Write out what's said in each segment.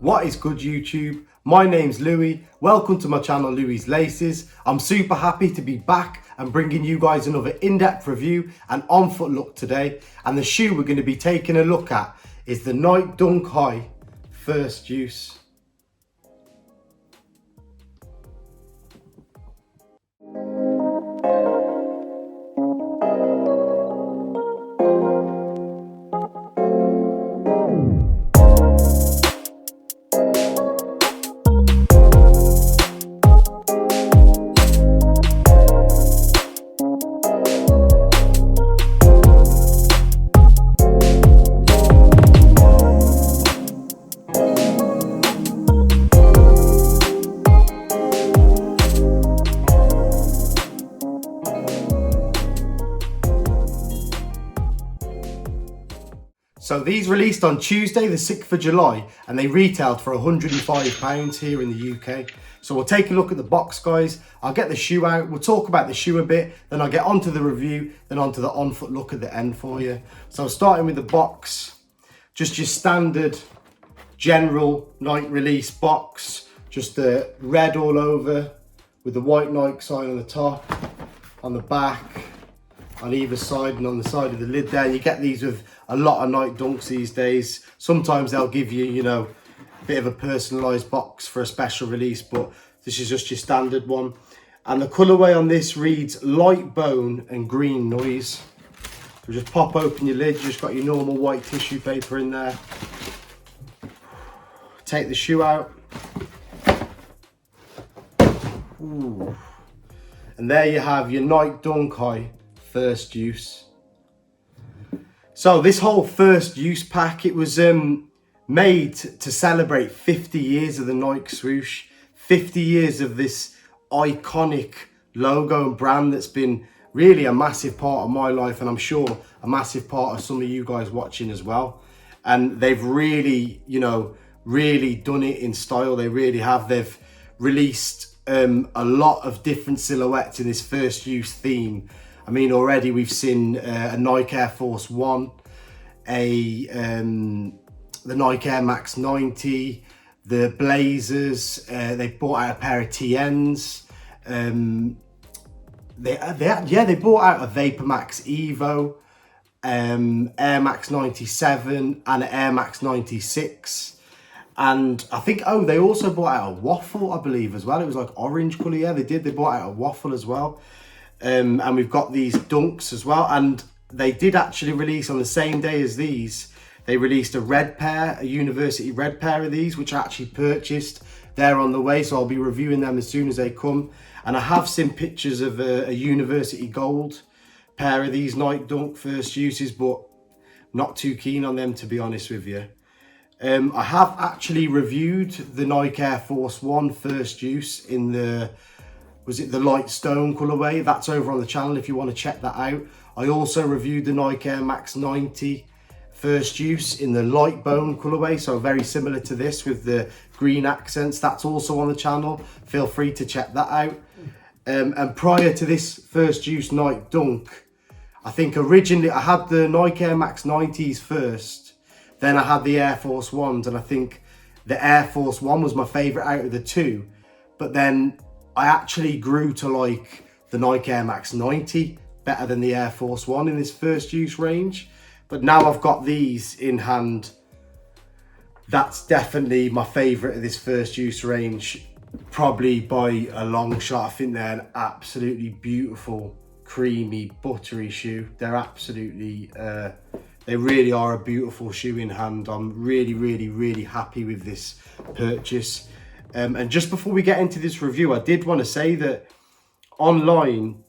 What is good, YouTube? My name's Louis. Welcome to my channel, Louis's Laces. I'm super happy to be back and bringing you guys another in-depth review and on-foot look today. And the shoe we're going to be taking a look at is the Nike Dunk High First Use. So these released on Tuesday, the 6th of July, and they retailed for £105 here in the UK. So we'll take a look at the box, guys. I'll get the shoe out. We'll talk about the shoe a bit. Then I'll get onto the review, then onto the on-foot look at the end for you. So starting with the box, just your standard general Nike release box. Just the red all over with the white Nike sign on the top, on the back, on either side, and on the side of the lid there. You get these with a lot of Nike Dunks these days. Sometimes they'll give you, you know, a bit of a personalised box for a special release, but this is just your standard one. And the colourway on this reads light bone and green noise. So just pop open your lid, you just got your normal white tissue paper in there. Take the shoe out. Ooh. And there you have your Nike Dunk High First Use. So this whole first use pack, it was made to celebrate 50 years of the Nike swoosh, 50 years of this iconic logo and brand that's been really a massive part of my life, and I'm sure a massive part of some of you guys watching as well. And they've really, you know, really done it in style. They really have. They've released a lot of different silhouettes in this first use theme. I mean, already we've seen a Nike Air Force 1, the Nike Air Max 90, the Blazers, they brought out a pair of TNs, they brought out a Vapor Max Evo, Air Max 97 and an Air Max 96. And I think, oh, they also brought out a waffle, I believe, as well. It was like orange colour, yeah, they did. They brought out a waffle as well. And we've got these Dunks as well, and they did actually release on the same day as these. They released a red pair, a university red pair of these, which I actually purchased. They're on the way, so I'll be reviewing them as soon as they come. And I have seen pictures of a university gold pair of these Nike Dunk First Uses, but not too keen on them, to be honest with you. I have actually reviewed the Nike Air Force 1 First Use in the, was it the light stone colorway? That's over on the channel if you want to check that out. I also reviewed the Nike Air Max 90 First Use in the light bone colorway, so very similar to this with the green accents. That's also on the channel. Feel free to check that out. And prior to this First Use Nike Dunk, I think originally I had the Nike Air Max 90s first, then I had the Air Force 1s, and I think the Air Force 1 was my favorite out of the two. But then I actually grew to like the Nike Air Max 90 better than the Air Force 1 in this first use range. But now I've got these in hand, that's definitely my favorite of this first use range, probably by a long shot. I think they're an absolutely beautiful, creamy, buttery shoe. They're absolutely, they really are a beautiful shoe in hand. I'm really happy with this purchase. And just before we get into this review, I did want to say that online,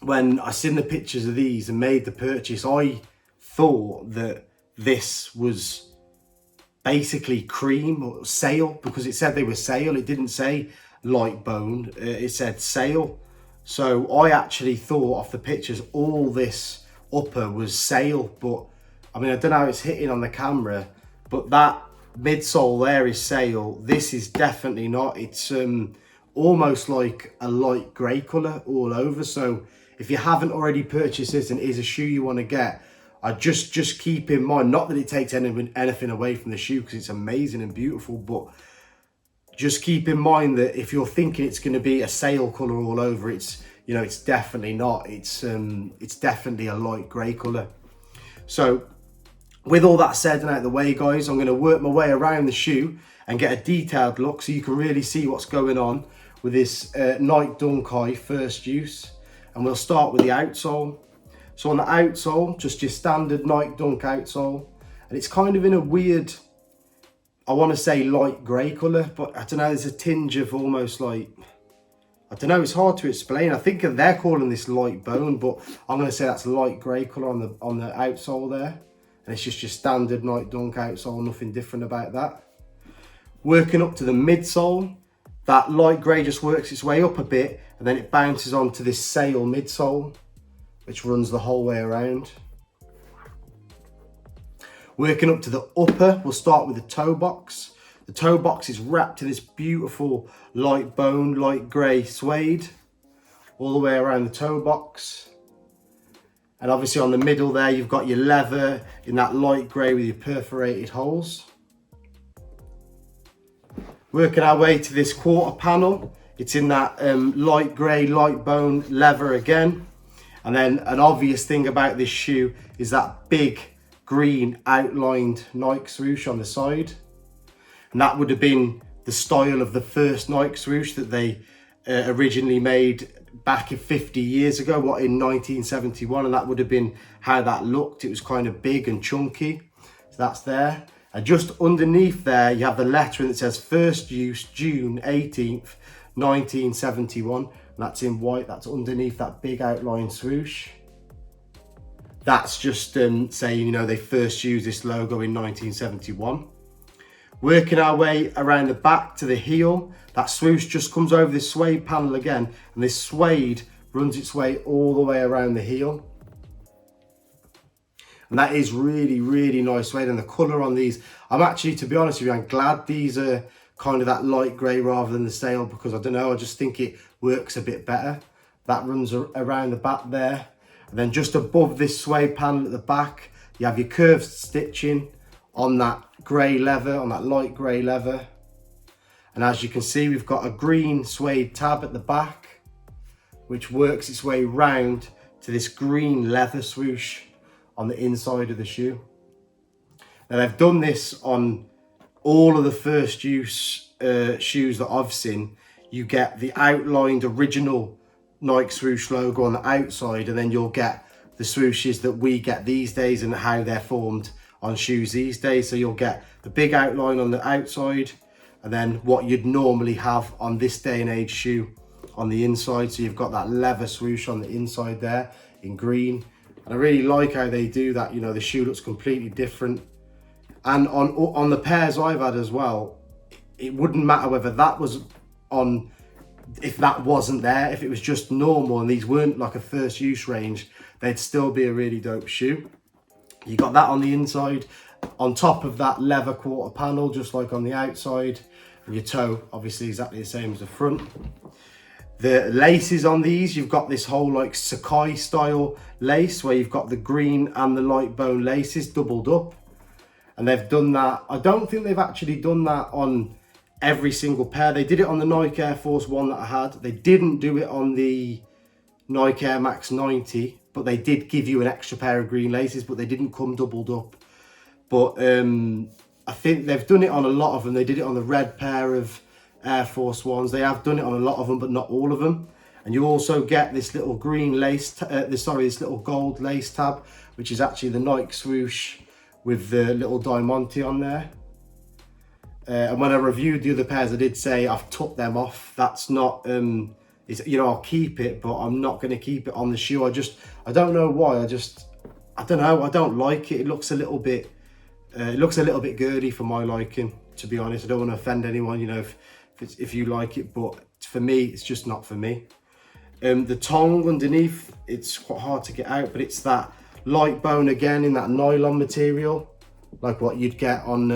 when I seen the pictures of these and made the purchase, I thought that this was basically cream or sail, because it said they were sail. It didn't say light bone, it said sail. So I actually thought off the pictures all this upper was sail, but I mean, I don't know how it's hitting on the camera, but that midsole there is sail. This is definitely not. It's almost like a light grey colour all over. So if you haven't already purchased this and it is a shoe you want to get, I just keep in mind, not that it takes anything away from the shoe, because it's amazing and beautiful, but just keep in mind that if you're thinking it's going to be a sail colour all over, it's, you know, it's definitely not. It's definitely a light grey colour. So with all that said and out of the way, guys, I'm going to work my way around the shoe and get a detailed look so you can really see what's going on with this Nike Dunk High first use. And we'll start with the outsole. So on the outsole, just your standard Nike Dunk outsole, and it's kind of in a weird, I want to say light grey colour, but I don't know, there's a tinge of almost like, I don't know, it's hard to explain. I think they're calling this light bone, but I'm going to say that's light grey colour on the outsole there. And it's just your standard Nike Dunk outsole, nothing different about that. Working up to the midsole, that light grey just works its way up a bit, and then it bounces onto this sail midsole, which runs the whole way around. Working up to the upper, we'll start with the toe box. The toe box is wrapped in this beautiful light bone, light grey suede, all the way around the toe box. And obviously on the middle there, you've got your leather in that light grey with your perforated holes. Working our way to this quarter panel, it's in that light grey, light bone leather again. And then an obvious thing about this shoe is that big green outlined Nike swoosh on the side. And that would have been the style of the first Nike swoosh that they originally made back 50 years ago, what, in 1971. And that would have been how that looked. It was kind of big and chunky. So that's there. And just underneath there, you have the lettering that says first use June 18th, 1971. And that's in white, that's underneath that big outline swoosh. That's just saying, you know, they first used this logo in 1971. Working our way around the back to the heel, that swoosh just comes over this suede panel again, and this suede runs its way all the way around the heel. And that is really, really nice suede, and the colour on these, I'm actually, to be honest with you, I'm glad these are kind of that light grey rather than the sail, because I don't know, I just think it works a bit better. That runs around the back there, and then just above this suede panel at the back, you have your curved stitching on that grey leather, on that light grey leather. And as you can see, we've got a green suede tab at the back, which works its way round to this green leather swoosh on the inside of the shoe. Now they've done this on all of the first use shoes that I've seen. You get the outlined original Nike swoosh logo on the outside, and then you'll get the swooshes that we get these days and how they're formed on shoes these days. So you'll get the big outline on the outside, and then what you'd normally have on this day and age shoe on the inside. So you've got that leather swoosh on the inside there in green. And I really like how they do that. You know, the shoe looks completely different. And on the pairs I've had as well, it wouldn't matter whether that was on, if that wasn't there, if it was just normal and these weren't like a first use range, they'd still be a really dope shoe. You got that on the inside, on top of that leather quarter panel, just like on the outside. And your toe, obviously exactly the same as the front. The laces on these, you've got this whole like Sakai style lace where you've got the green and the light bone laces doubled up. And they've done that. I don't think they've actually done that on every single pair. They did it on the Nike Air Force 1 that I had. They didn't do it on the Nike Air Max 90, but they did give you an extra pair of green laces, but they didn't come doubled up. But I think they've done it on a lot of them. They did it on the red pair of Air Force 1s. They have done it on a lot of them, but not all of them. And you also get this little green lace, this little gold lace tab, which is actually the Nike swoosh with the little Diamante on there. And when I reviewed the other pairs, I did say I've took them off. That's not, you know, I'll keep it, but I'm not going to keep it on the shoe. I don't know why. I don't know. I don't like it. It looks a little bit, girly for my liking, to be honest. I don't want to offend anyone, you know, if you like it, but for me, it's just not for me. The tongue underneath, it's quite hard to get out, but it's that light bone again in that nylon material, like what you'd get on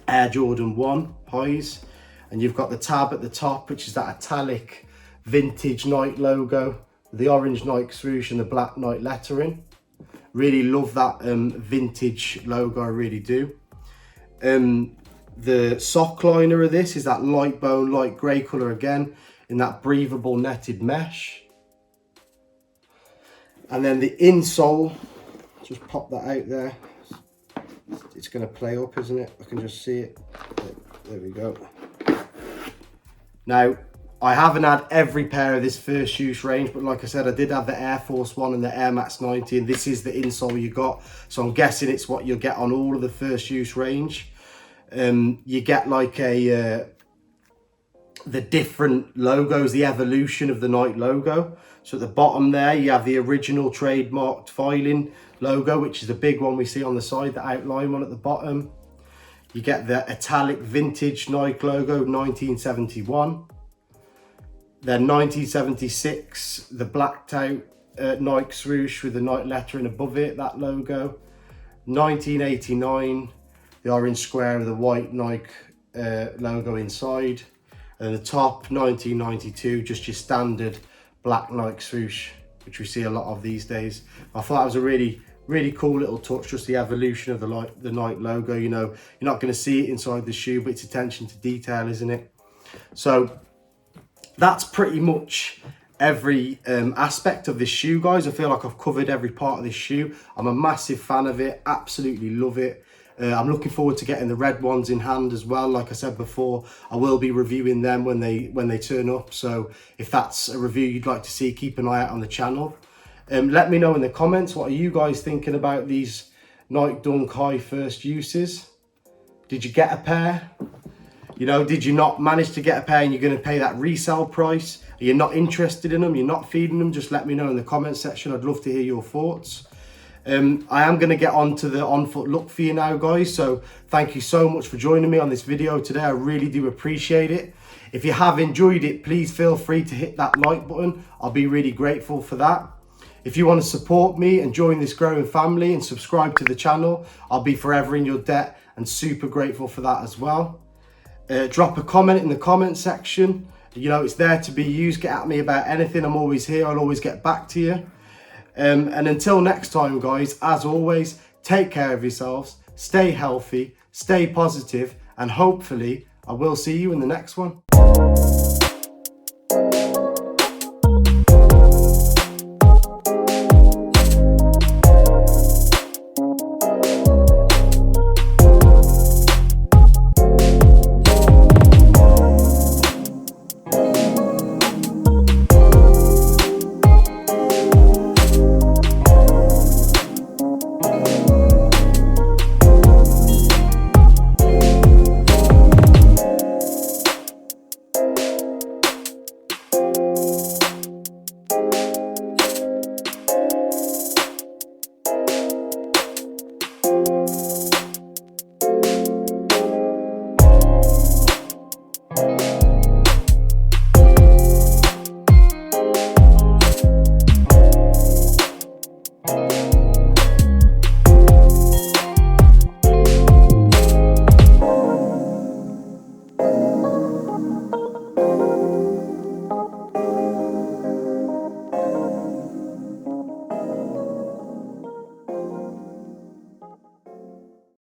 Air Jordan 1 highs. And you've got the tab at the top, which is that italic vintage Nike logo, the orange Nike swoosh and the black Nike lettering. Really love that vintage logo, I really do. The sock liner of this is that light bone, light grey colour again, in that breathable netted mesh. And then the insole, just pop that out there. It's going to play up, isn't it? I can just see it. There we go. Now, I haven't had every pair of this first use range, but like I said, I did have the Air Force 1 and the Air Max 90, and this is the insole you got. So I'm guessing it's what you'll get on all of the first use range. You get like the different logos, the evolution of the Nike logo. So at the bottom there, you have the original trademarked filing logo, which is the big one we see on the side, the outline one at the bottom. You get the italic vintage Nike logo, 1971. Then 1976, the blacked out Nike swoosh with the Nike lettering above it, that logo. 1989, the orange square with the white Nike logo inside. And the top, 1992, just your standard black Nike swoosh, which we see a lot of these days. I thought that was a really cool little touch, just the evolution of the Nike logo. You know, you're not going to see it inside the shoe, but it's attention to detail, isn't it? So that's pretty much every aspect of this shoe, guys. I feel like I've covered every part of this shoe. I'm a massive fan of it, absolutely love it. I'm looking forward to getting the red ones in hand as well. Like I said before, I will be reviewing them when they turn up. So if that's a review you'd like to see, keep an eye out on the channel. Let me know in the comments, what are you guys thinking about these Nike Dunk High first uses? Did you get a pair? You know, did you not manage to get a pair and you're going to pay that resale price? Are you not interested in them? You're not feeding them? Just let me know in the comment section. I'd love to hear your thoughts. I am going to get on to the on-foot look for you now, guys. So thank you so much for joining me on this video today. I really do appreciate it. If you have enjoyed it, please feel free to hit that like button. I'll be really grateful for that. If you want to support me and join this growing family and subscribe to the channel, I'll be forever in your debt and super grateful for that as well. Drop a comment in the comment section. You know, it's there to be used. Get at me about anything. I'm always here. I'll always get back to you. And until next time, guys, as always, take care of yourselves, stay healthy, stay positive, and hopefully I will see you in the next one.